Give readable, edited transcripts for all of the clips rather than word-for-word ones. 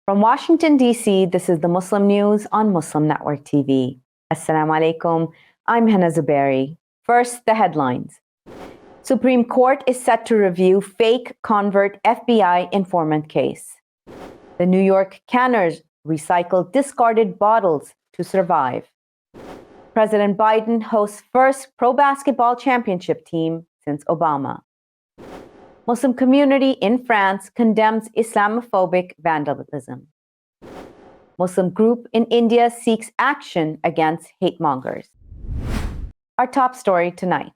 From Washington, D.C., this is the Muslim News on Muslim Network TV. Assalamu alaikum. I'm Hena Zuberi. First, the headlines. Supreme Court is set to review fake convert FBI informant case. The New York canners recycle discarded bottles to survive. President Biden hosts first pro basketball championship team since Obama. Muslim community in France condemns Islamophobic vandalism. Muslim group in India seeks action against hate mongers. Our top story tonight.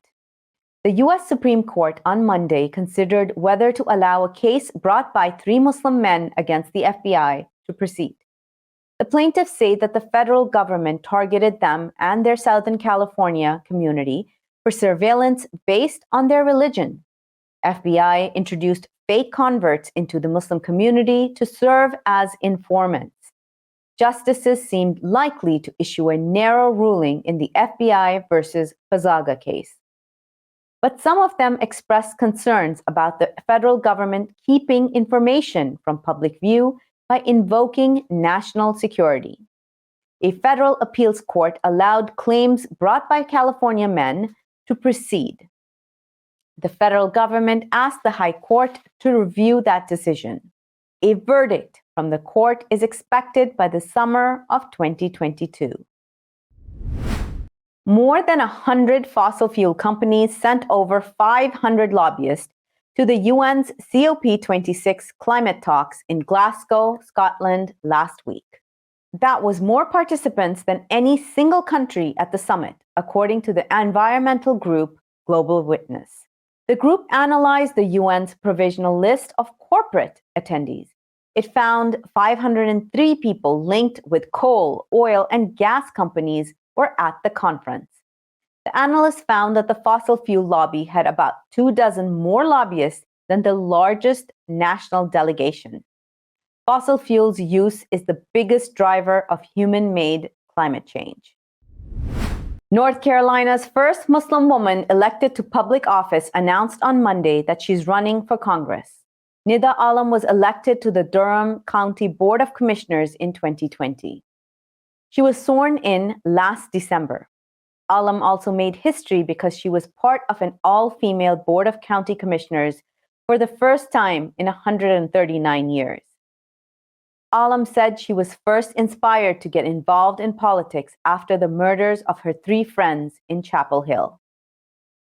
The U.S. Supreme Court on Monday considered whether to allow a case brought by 3 Muslim men against the FBI to proceed. The plaintiffs say that the federal government targeted them and their Southern California community for surveillance based on their religion. FBI introduced fake converts into the Muslim community to serve as informants. Justices seemed likely to issue a narrow ruling in the FBI versus Fazaga case. But some of them expressed concerns about the federal government keeping information from public view by invoking national security. A federal appeals court allowed claims brought by California men to proceed. The federal government asked the High Court to review that decision. A verdict from the court is expected by the summer of 2022. More than 100 fossil fuel companies sent over 500 lobbyists to the UN's COP26 climate talks in Glasgow, Scotland last week. That was more participants than any single country at the summit, according to the environmental group Global Witness. The group analyzed the UN's provisional list of corporate attendees. It found 503 people linked with coal, oil, and gas companies were at the conference. The analysts found that the fossil fuel lobby had about 24 more lobbyists than the largest national delegation. Fossil fuels use is the biggest driver of human-made climate change. North Carolina's first Muslim woman elected to public office announced on Monday that she's running for Congress. Nida Alam was elected to the Durham County Board of Commissioners in 2020. She was sworn in last December. Alam also made history because she was part of an all-female Board of County Commissioners for the first time in 139 years. Alam said she was first inspired to get involved in politics after the murders of her 3 friends in Chapel Hill.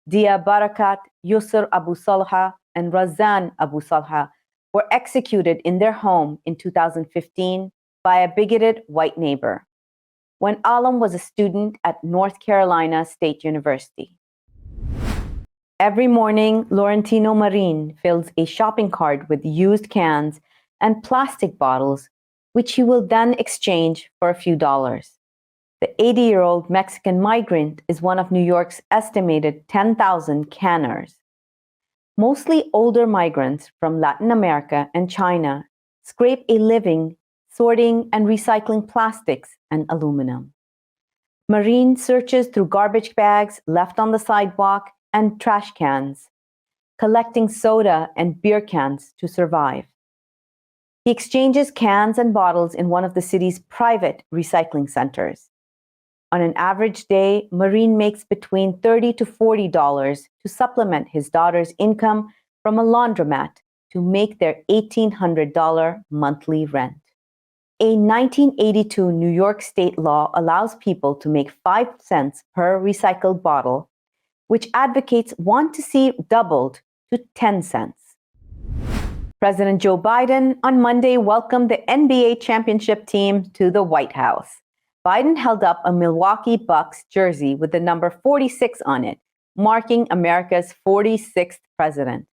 Dia Barakat, Yusr Abu Salha, and Razan Abu Salha were executed in their home in 2015 by a bigoted white neighbor, when Alam was a student at North Carolina State University. Every morning, Laurentino Marin fills a shopping cart with used cans and plastic bottles, which he will then exchange for a few dollars. The 80-year-old Mexican migrant is one of New York's estimated 10,000 canners. Mostly older migrants from Latin America and China scrape a living sorting and recycling plastics and aluminum. Marin searches through garbage bags left on the sidewalk and trash cans, collecting soda and beer cans to survive. He exchanges cans and bottles in one of the city's private recycling centers. On an average day, Marin makes between $30 to $40 to supplement his daughter's income from a laundromat to make their $1,800 monthly rent. A 1982 New York state law allows people to make 5 cents per recycled bottle, which advocates want to see doubled to 10 cents. President Joe Biden on Monday welcomed the NBA championship team to the White House. Biden held up a Milwaukee Bucks jersey with the number 46 on it, marking America's 46th president.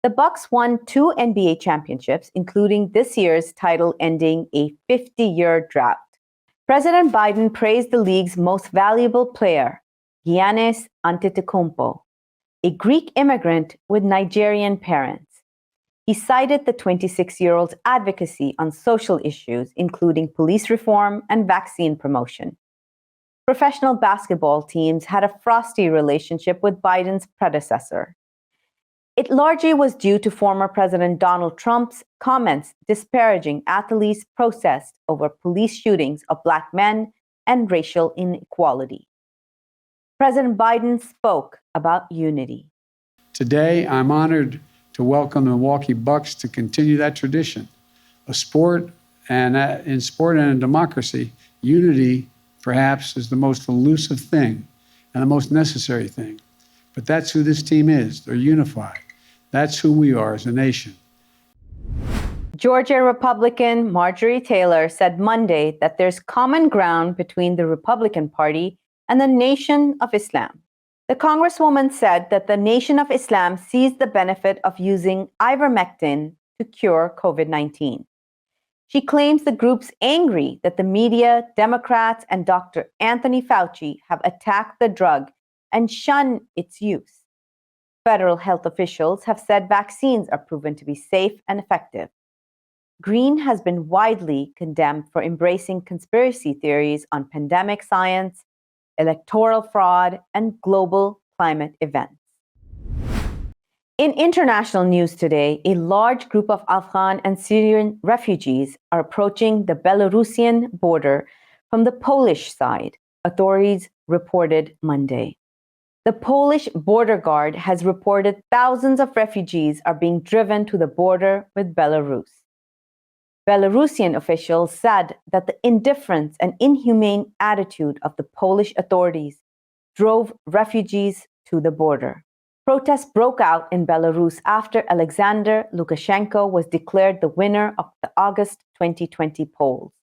The Bucks won 2 NBA championships, including this year's title ending a 50-year drought. President Biden praised the league's most valuable player, Giannis Antetokounmpo, a Greek immigrant with Nigerian parents. He cited the 26-year-old's advocacy on social issues, including police reform and vaccine promotion. Professional basketball teams had a frosty relationship with Biden's predecessor. It largely was due to former President Donald Trump's comments disparaging athletes' protests over police shootings of Black men and racial inequality. President Biden spoke about unity. Today, I'm honored to welcome the Milwaukee Bucks to continue that tradition. In sport and in democracy, unity perhaps is the most elusive thing and the most necessary thing. But that's who this team is. They're unified. That's who we are as a nation. Georgia Republican Marjorie Taylor said Monday that there's common ground between the Republican Party and the Nation of Islam. The Congresswoman said that the Nation of Islam sees the benefit of using ivermectin to cure COVID-19. She claims the group's angry that the media, Democrats, and Dr. Anthony Fauci have attacked the drug and shun its use. Federal health officials have said vaccines are proven to be safe and effective. Greene has been widely condemned for embracing conspiracy theories on pandemic science, electoral fraud, and global climate events. In international news today, a large group of Afghan and Syrian refugees are approaching the Belarusian border from the Polish side, authorities reported Monday. The Polish border guard has reported thousands of refugees are being driven to the border with Belarus. Belarusian officials said that the indifference and inhumane attitude of the Polish authorities drove refugees to the border. Protests broke out in Belarus after Alexander Lukashenko was declared the winner of the August 2020 polls.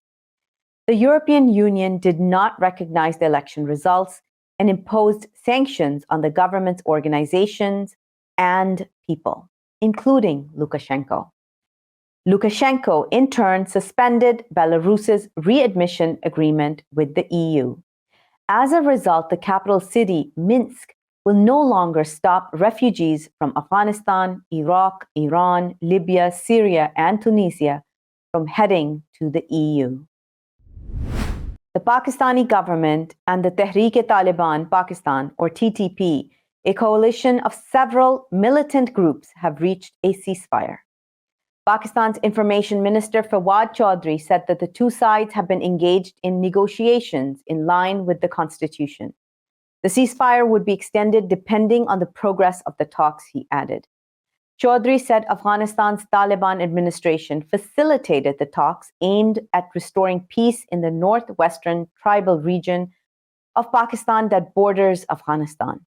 The European Union did not recognize the election results and imposed sanctions on the government's organizations and people, including Lukashenko. Lukashenko, in turn, suspended Belarus's readmission agreement with the EU. As a result, the capital city, Minsk, will no longer stop refugees from Afghanistan, Iraq, Iran, Libya, Syria, and Tunisia from heading to the EU. The Pakistani government and the Tehreek-e-Taliban Pakistan, or TTP, a coalition of several militant groups, have reached a ceasefire. Pakistan's Information Minister Fawad Chaudhry said that the two sides have been engaged in negotiations in line with the constitution. The ceasefire would be extended depending on the progress of the talks, he added. Chaudhry said Afghanistan's Taliban administration facilitated the talks aimed at restoring peace in the northwestern tribal region of Pakistan that borders Afghanistan.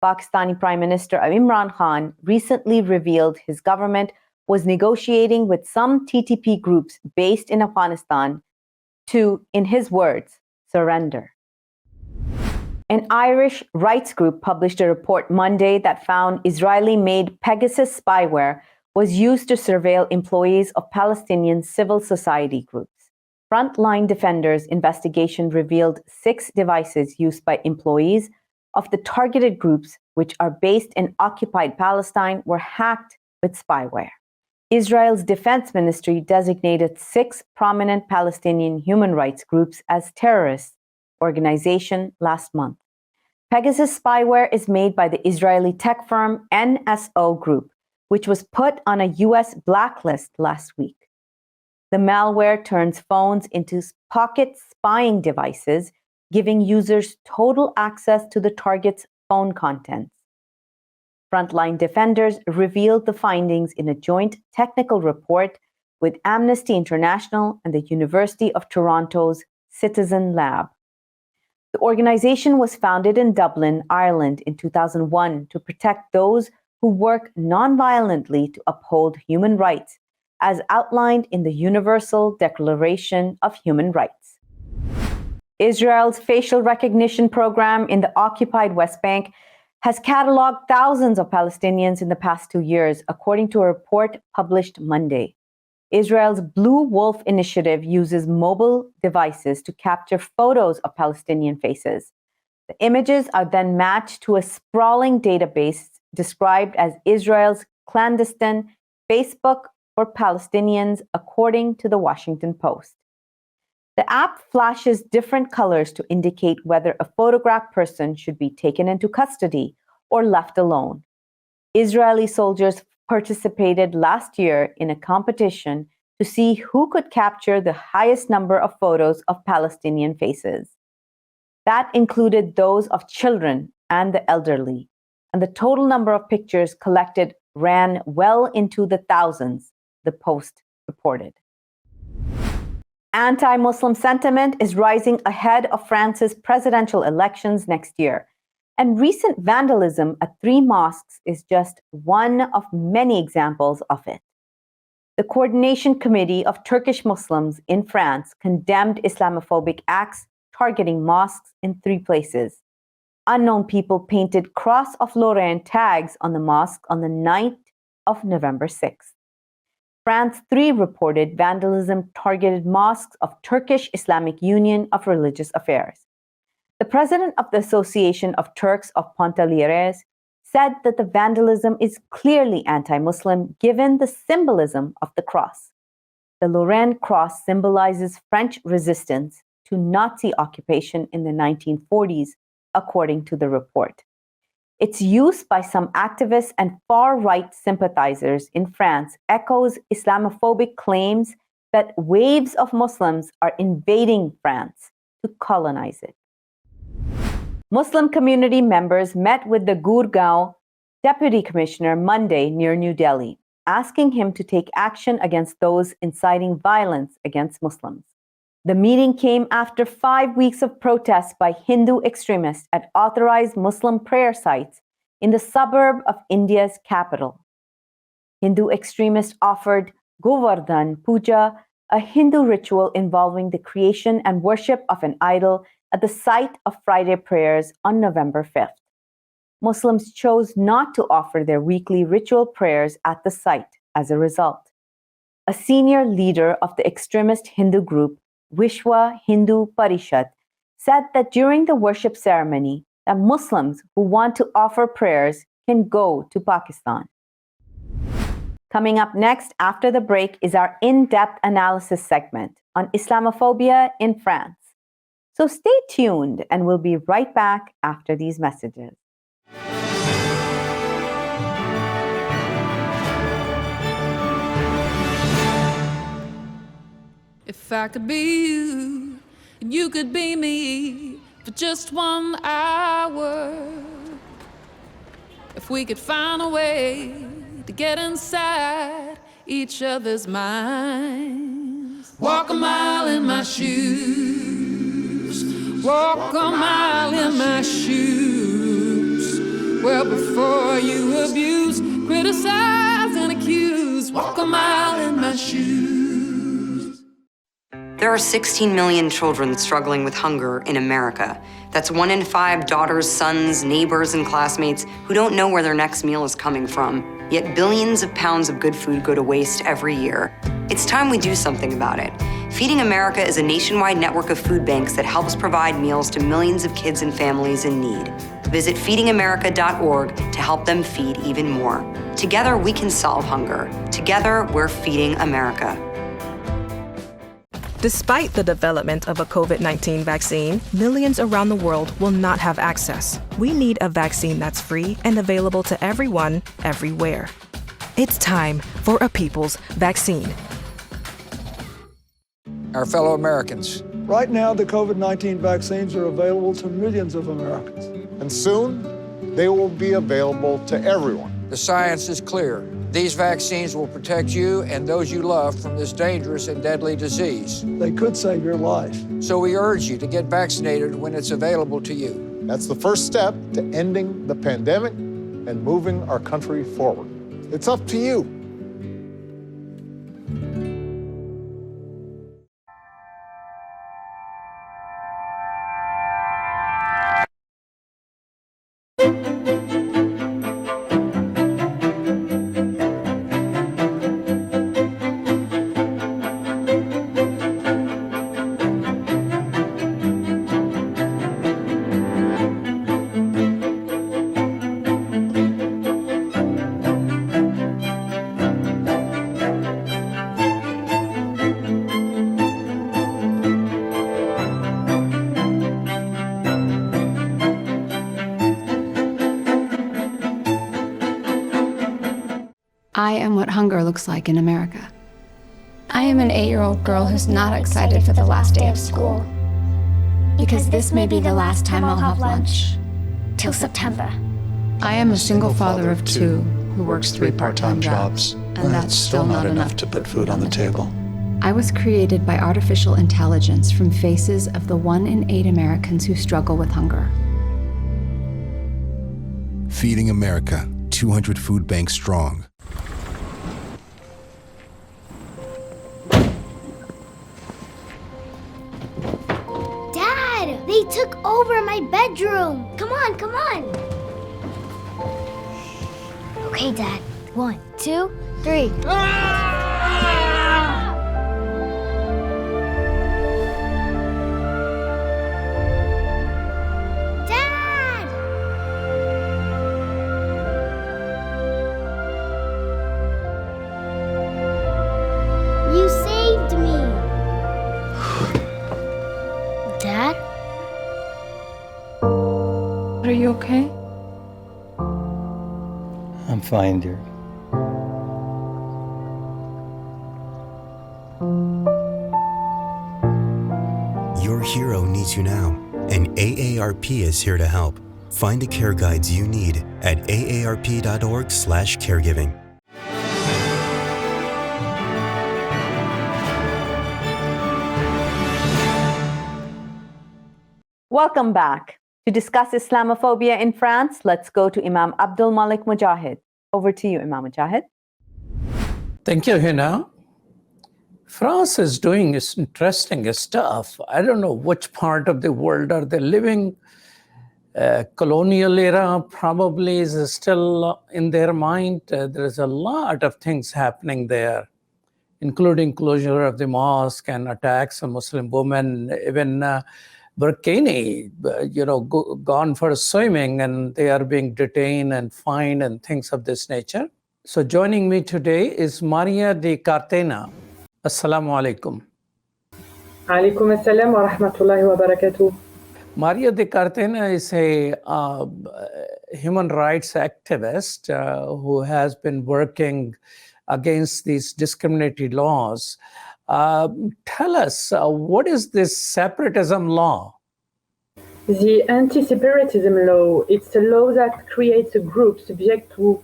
Pakistani Prime Minister Imran Khan recently revealed his government was negotiating with some TTP groups based in Afghanistan to, in his words, surrender. An Irish rights group published a report Monday that found Israeli-made Pegasus spyware was used to surveil employees of Palestinian civil society groups. Frontline Defenders' investigation revealed 6 devices used by employees of the targeted groups, which are based in occupied Palestine, were hacked with spyware. Israel's Defense Ministry designated 6 prominent Palestinian human rights groups as terrorist organization last month. Pegasus spyware is made by the Israeli tech firm NSO Group, which was put on a U.S. blacklist last week. The malware turns phones into pocket spying devices, giving users total access to the target's phone contents. Frontline Defenders revealed the findings in a joint technical report with Amnesty International and the University of Toronto's Citizen Lab. The organization was founded in Dublin, Ireland in 2001 to protect those who work nonviolently to uphold human rights, as outlined in the Universal Declaration of Human Rights. Israel's facial recognition program in the occupied West Bank has cataloged thousands of Palestinians in the past 2 years, according to a report published Monday. Israel's Blue Wolf initiative uses mobile devices to capture photos of Palestinian faces. The images are then matched to a sprawling database described as Israel's clandestine Facebook for Palestinians, according to the Washington Post. The app flashes different colors to indicate whether a photographed person should be taken into custody or left alone. Israeli soldiers participated last year in a competition to see who could capture the highest number of photos of Palestinian faces. That included those of children and the elderly, and the total number of pictures collected ran well into the thousands, the Post reported. Anti-Muslim sentiment is rising ahead of France's presidential elections next year, and recent vandalism at 3 mosques is just one of many examples of it. The Coordination Committee of Turkish Muslims in France condemned Islamophobic acts targeting mosques in 3 places. Unknown people painted Cross of Lorraine tags on the mosque on the 9th of November 6th. France 3 reported vandalism targeted mosques of Turkish Islamic Union of Religious Affairs. The president of the Association of Turks of Pontelieres said that the vandalism is clearly anti-Muslim given the symbolism of the cross. The Lorraine cross symbolizes French resistance to Nazi occupation in the 1940s, according to the report. Its use by some activists and far-right sympathizers in France echoes Islamophobic claims that waves of Muslims are invading France to colonize it. Muslim community members met with the Gurgaon Deputy Commissioner Monday near New Delhi, asking him to take action against those inciting violence against Muslims. The meeting came after 5 weeks of protests by Hindu extremists at authorized Muslim prayer sites in the suburb of India's capital. Hindu extremists offered Govardhan Puja, a Hindu ritual involving the creation and worship of an idol at the site of Friday prayers on November 5th. Muslims chose not to offer their weekly ritual prayers at the site as a result. A senior leader of the extremist Hindu group, Vishwa Hindu Parishad, said that during the worship ceremony, that Muslims who want to offer prayers can go to Pakistan. Coming up next after the break is our in-depth analysis segment on Islamophobia in France. So stay tuned and we'll be right back after these messages. If I could be you, and you could be me for just 1 hour. If we could find a way to get inside each other's minds. Walk a mile in my shoes. Walk a mile in my shoes. Well, before you abuse, criticize, and accuse. Walk a mile in my shoes. There are 16 million children struggling with hunger in America. That's 1 in 5 daughters, sons, neighbors, and classmates who don't know where their next meal is coming from. Yet billions of pounds of good food go to waste every year. It's time we do something about it. Feeding America is a nationwide network of food banks that helps provide meals to millions of kids and families in need. Visit feedingamerica.org to help them feed even more. Together, we can solve hunger. Together, we're feeding America. Despite the development of a COVID-19 vaccine, millions around the world will not have access. We need a vaccine that's free and available to everyone, everywhere. It's time for a people's vaccine. Our fellow Americans. Right now, the COVID-19 vaccines are available to millions of Americans. And soon, they will be available to everyone. The science is clear. These vaccines will protect you and those you love from this dangerous and deadly disease. They could save your life. So we urge you to get vaccinated when it's available to you. That's the first step to ending the pandemic and moving our country forward. It's up to you. I am what hunger looks like in America. I am an 8-year-old girl who's not excited for the last day of school. Because this may be the last time I'll have lunch. Till September. I am a single father of 2 who works 3 part-time jobs, and that's still not enough to put food on the table. I was created by artificial intelligence from faces of the 1 in 8 Americans who struggle with hunger. Feeding America, 200 food banks strong. Dad, they took over my bedroom. Come on, come on. Okay, Dad. 1, 2, 3. Are you okay? I'm fine, dear. Your hero needs you now, and AARP is here to help. Find the care guides you need at aarp.org/caregiving. Welcome back. To discuss Islamophobia in France, let's go to Imam Abdul Malik Mujahid. Over to you, Imam Mujahid. Thank you, Hena. France is doing interesting stuff. I don't know which part of the world are they living. Colonial era probably is still in their mind. There's a lot of things happening there, including closure of the mosque and attacks on Muslim women, even Burkini, gone for swimming, and they are being detained and fined and things of this nature. So joining me today is Maria de Cartena. Assalamu alaikum. Alaikum assalam wa rahmatullahi wa barakatuh. Maria de Cartena is a human rights activist who has been working against these discriminatory laws. Tell us, what is this separatism law? The anti-separatism law, it's a law that creates a group subject to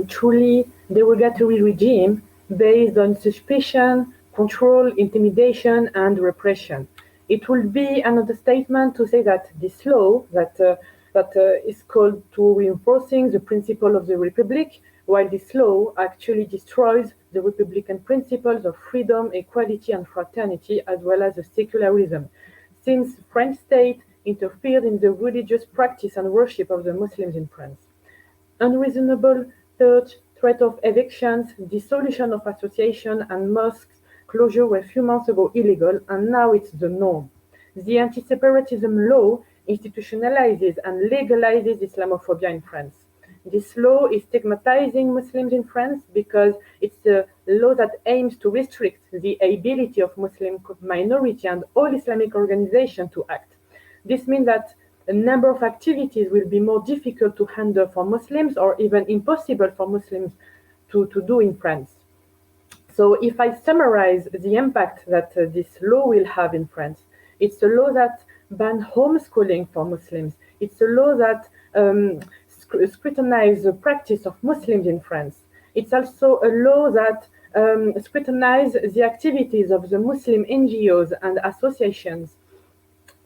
truly derogatory regime based on suspicion, control, intimidation, and repression. It will be an understatement to say that this law that is called to reinforcing the principle of the Republic, while this law actually destroys the Republican principles of freedom, equality, and fraternity, as well as the secularism, since French state interfered in the religious practice and worship of the Muslims in France. Unreasonable search, threat of evictions, dissolution of association, and mosques closure were a few months ago illegal, and now it's the norm. The anti-separatism law institutionalizes and legalizes Islamophobia in France. This law is stigmatizing Muslims in France because it's a law that aims to restrict the ability of Muslim minority and all Islamic organizations to act. This means that a number of activities will be more difficult to handle for Muslims or even impossible for Muslims to do in France. So if I summarize the impact that this law will have in France, it's a law that bans homeschooling for Muslims. It's a law that scrutinizes the practice of Muslims in France. It's also a law that scrutinizes the activities of the Muslim NGOs and associations.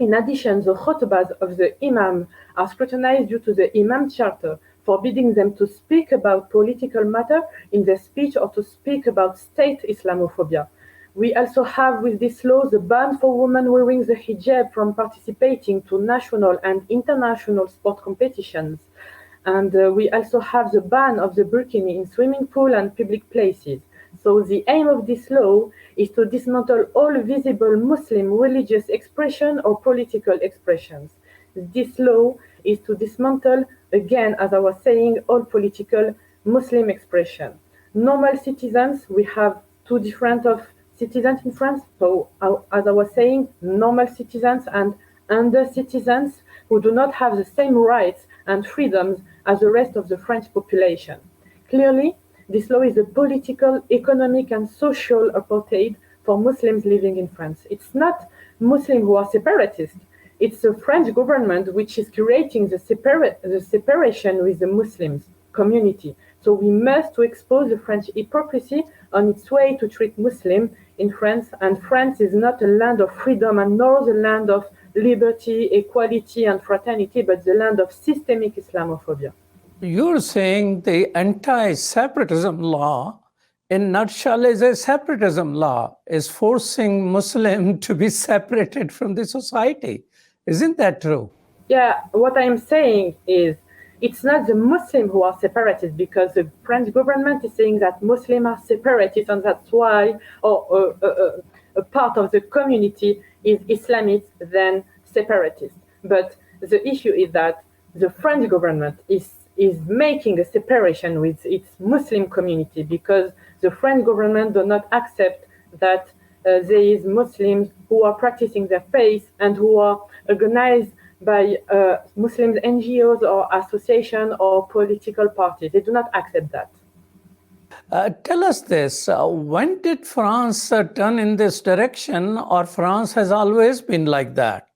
In addition, the khutbahs of the imam are scrutinized due to the imam charter, forbidding them to speak about political matter in their speech or to speak about state Islamophobia. We also have with this law the ban for women wearing the hijab from participating to national and international sport competitions. And we also have the ban of the burkini in swimming pool and public places. So the aim of this law is to dismantle all visible Muslim religious expression or political expressions. This law is to dismantle, again, as I was saying, all political Muslim expression. Normal citizens, we have two different of citizens in France. So as I was saying, normal citizens and under citizens who do not have the same rights and freedoms as the rest of the French population. Clearly, This law is a political, economic, and social apartheid for Muslims living in France. It's not Muslims who are separatists. It's the French government which is creating the separation with the Muslims community. So we must expose the French hypocrisy on its way to treat Muslims in France. And France is not a land of freedom and nor the land of liberty, equality, and fraternity, but the land of systemic Islamophobia. You're saying the anti-separatism law, in a nutshell, is a separatism law, is forcing Muslims to be separated from the society. Isn't that true? Yeah, what I'm saying is it's not the Muslims who are separatists, because the French government is saying that Muslims are separatists, and that's why a part of the community is Islamist than separatist. But the issue is that the French government is making a separation with its Muslim community, because the French government does not accept that there is Muslims who are practicing their faith and who are organized by Muslim NGOs or associations or political parties. They do not accept that. Tell us this, when did France turn in this direction, or France has always been like that?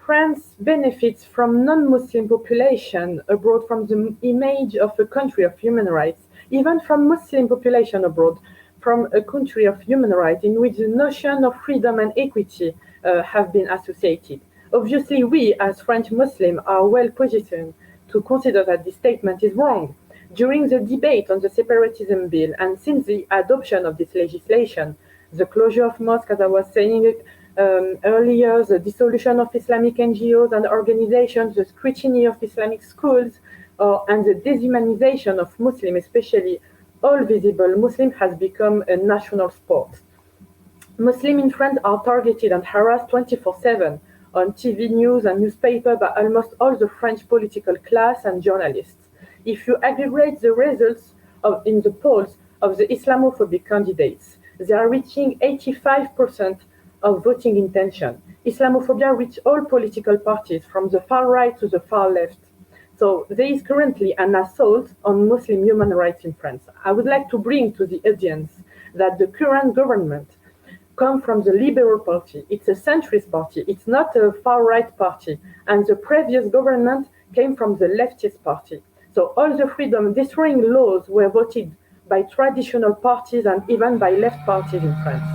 France benefits from non-Muslim population abroad, from the image of a country of human rights, even from Muslim population abroad, from a country of human rights in which the notion of freedom and equity have been associated. Obviously, we as French Muslims are well positioned to consider that this statement is wrong. During the debate on the separatism bill and since the adoption of this legislation, the closure of mosques, as I was saying earlier, the dissolution of Islamic NGOs and organizations, the scrutiny of Islamic schools, and the dehumanization of Muslims, especially all visible Muslims, has become a national sport. Muslims in France are targeted and harassed 24/7 on TV news and newspaper by almost all the French political class and journalists. If you aggregate the results in the polls of the Islamophobic candidates, they are reaching 85% of voting intention. Islamophobia reaches all political parties, from the far right to the far left. So there is currently an assault on Muslim human rights in France. I would like to bring to the audience that the current government comes from the Liberal Party. It's a centrist party. It's not a far-right party. And the previous government came from the leftist party. So all the freedom-destroying laws were voted by traditional parties and even by left parties in France.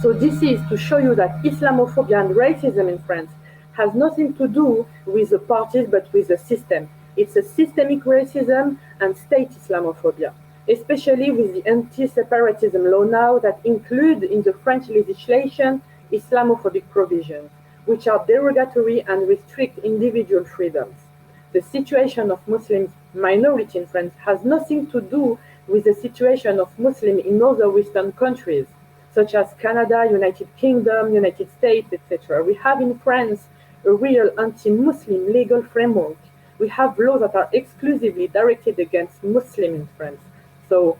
So this is to show you that Islamophobia and racism in France has nothing to do with the parties, but with the system. It's a systemic racism and state Islamophobia, especially with the anti-separatism law now that include in the French legislation Islamophobic provisions, which are derogatory and restrict individual freedoms. The situation of Muslim minority in France has nothing to do with the situation of Muslims in other Western countries, such as Canada, United Kingdom, United States, etc. We have in France a real anti-Muslim legal framework. We have laws that are exclusively directed against Muslims in France. So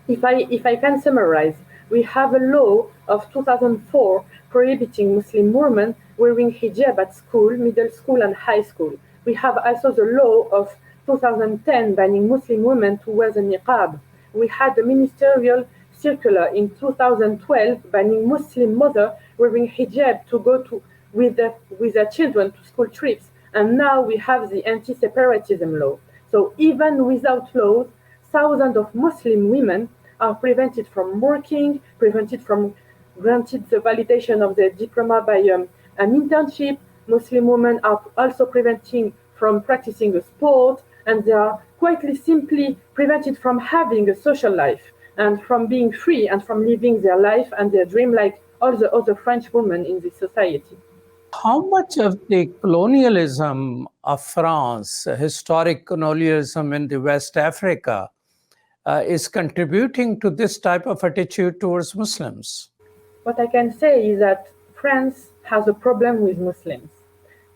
if I can summarize, we have a law of 2004 prohibiting Muslim women wearing hijab at school, middle school, and high school. We have also the law of 2010 banning Muslim women to wear the niqab. We had a ministerial circular in 2012 banning Muslim mothers wearing hijab to go with their children to school trips. And now we have the anti-separatism law. So even without laws, thousands of Muslim women are prevented from working, prevented from granted the validation of their diploma by an internship. Muslim women are also prevented from practicing a sport, and they are quite simply prevented from having a social life and from being free and from living their life and their dream like all the other French women in this society. How much of the colonialism of France, historic colonialism in the West Africa, is contributing to this type of attitude towards Muslims? What I can say is that France has a problem with Muslims,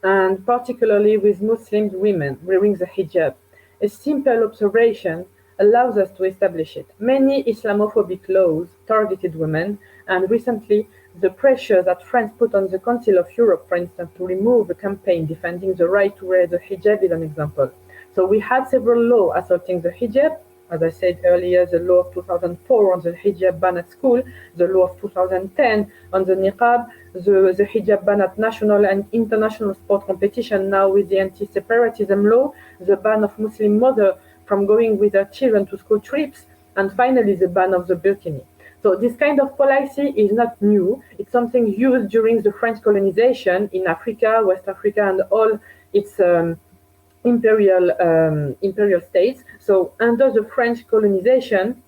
and particularly with Muslim women wearing the hijab. A simple observation allows us to establish it. Many Islamophobic laws targeted women, and recently the pressure that France put on the Council of Europe, for instance, to remove a campaign defending the right to wear the hijab is an example. So we had several laws assaulting the hijab, as I said earlier, the law of 2004 on the hijab ban at school, the law of 2010 on the niqab, the hijab ban at national and international sport competition, now with the anti-separatism law, the ban of Muslim mothers from going with their children to school trips, and finally the ban of the burkini. So this kind of policy is not new. It's something used during the French colonization in Africa, West Africa, and all its imperial states. So under the French colonization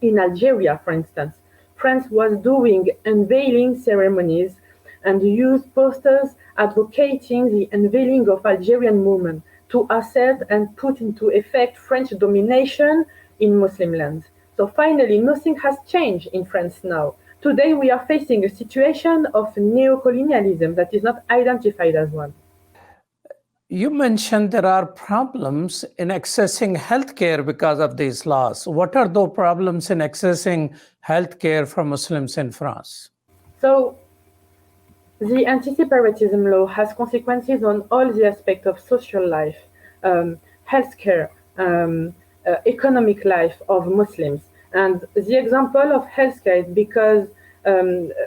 in Algeria, for instance, France was doing unveiling ceremonies and used posters advocating the unveiling of Algerian women to assert and put into effect French domination in Muslim lands. So finally, nothing has changed in France now. Today, we are facing a situation of neocolonialism that is not identified as one. You mentioned there are problems in accessing healthcare because of these laws. What are those problems in accessing healthcare for Muslims in France? So, the anti-separatism law has consequences on all the aspects of social life, healthcare, economic life of Muslims. And the example of healthcare is because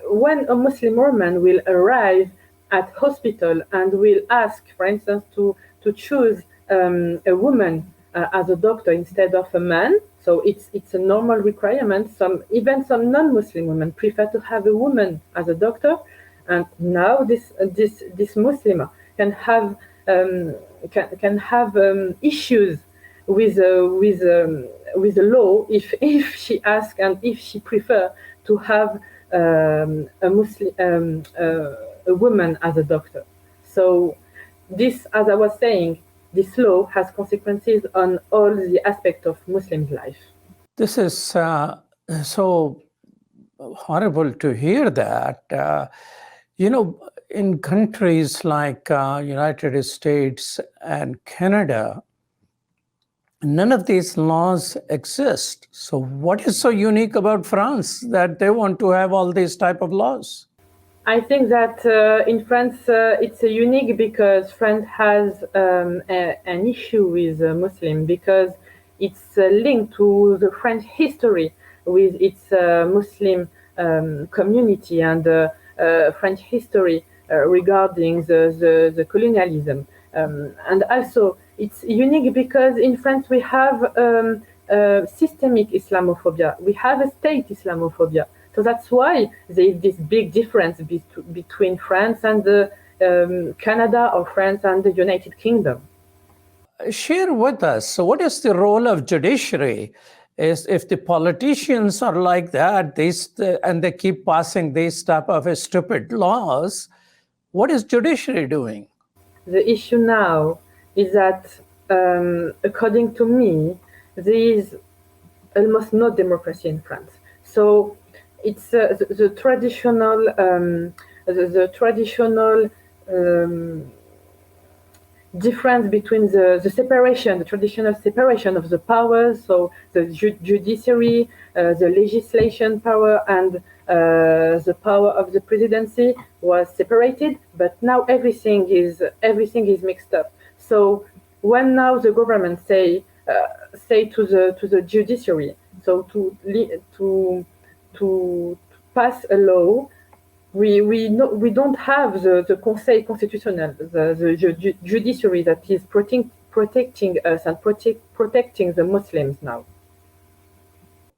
when a Muslim woman will arrive at hospital and will ask, for instance, to choose a woman as a doctor instead of a man, so it's a normal requirement. Even some non-Muslim women prefer to have a woman as a doctor, and now this Muslim can have issues with the law if she asks and if she prefers to have a woman as a doctor. So this, as I was saying, this law has consequences on all the aspects of Muslims' life. This is so horrible to hear that. In countries like United States and Canada, none of these laws exist. So what is so unique about France that they want to have all these type of laws? I think that in France it's unique because France has an issue with Muslims because it's linked to the French history with its Muslim community and French history regarding the colonialism. And also it's unique because in France we have systemic Islamophobia. We have a state Islamophobia. So that's why there is this big difference between France and Canada or France and the United Kingdom. Share with us, so what is the role of judiciary? If the politicians are like that, and they keep passing these type of stupid laws, what is judiciary doing? The issue now is that, according to me, there is almost no democracy in France. So it's the traditional difference between the traditional separation of the powers, so the judiciary, the legislation power, and the power of the presidency was separated, but now everything is mixed up. So when now the government say to the judiciary, so to pass a law, we don't have the Conseil constitutionnel, the judiciary that is protecting us and protecting the Muslims now.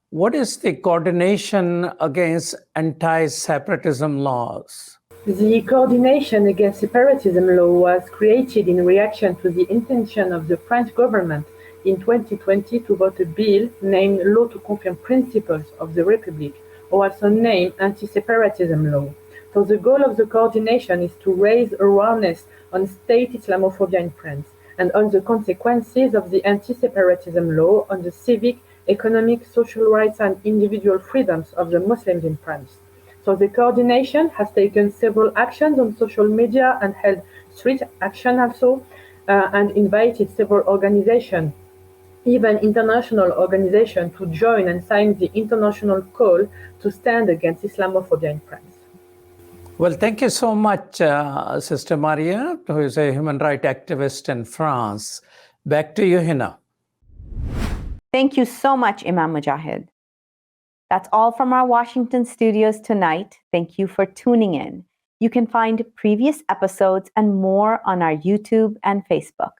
What is the coordination against anti-separatism laws? The coordination against separatism law was created in reaction to the intention of the French government in 2020 to vote a bill named Law to Confirm Principles of the Republic, or also named Anti-Separatism Law. So the goal of the coordination is to raise awareness on state Islamophobia in France and on the consequences of the anti-separatism law on the civic, economic, social rights and individual freedoms of the Muslims in France. So the coordination has taken several actions on social media and held street action also, and invited several organizations, even international organizations, to join and sign the international call to stand against Islamophobia in France. Well, thank you so much, Sister Maria, who is a human rights activist in France. Back to you, Hena. Thank you so much, Imam Mujahid. That's all from our Washington studios tonight. Thank you for tuning in. You can find previous episodes and more on our YouTube and Facebook.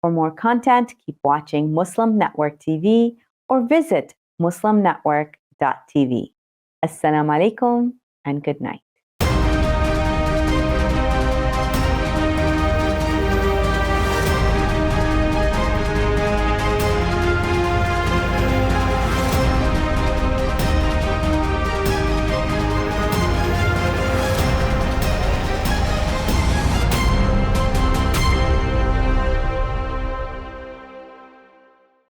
For more content, keep watching Muslim Network TV or visit muslimnetwork.tv. Assalamu alaikum and good night.